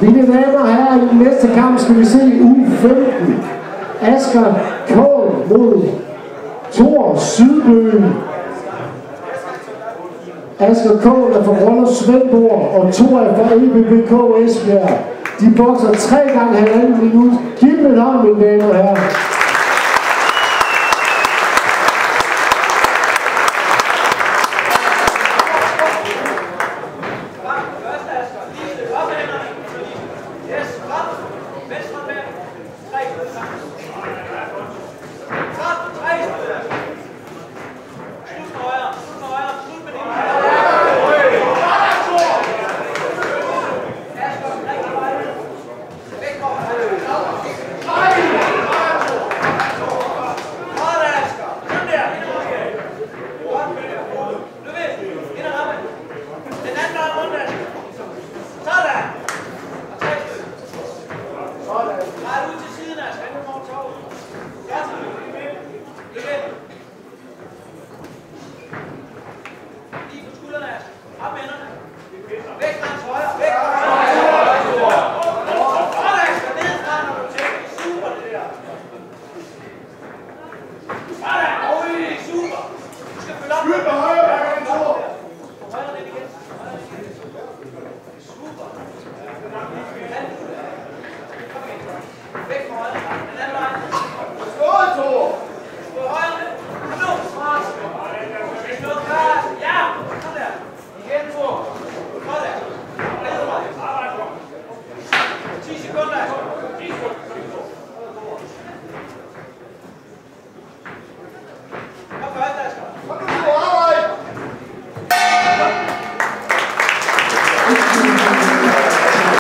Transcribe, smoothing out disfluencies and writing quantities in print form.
Mine damer og herrer, i den næste kamp skal vi se U15. Asger Kål mod Thor Sydbøen. Asger Kål er fra Roller Svendborg, og Thor er fra EBBK Esbjerg. De bokser 3 gange 1,5 minut. Giv dem en hånd, mine damer og herrer.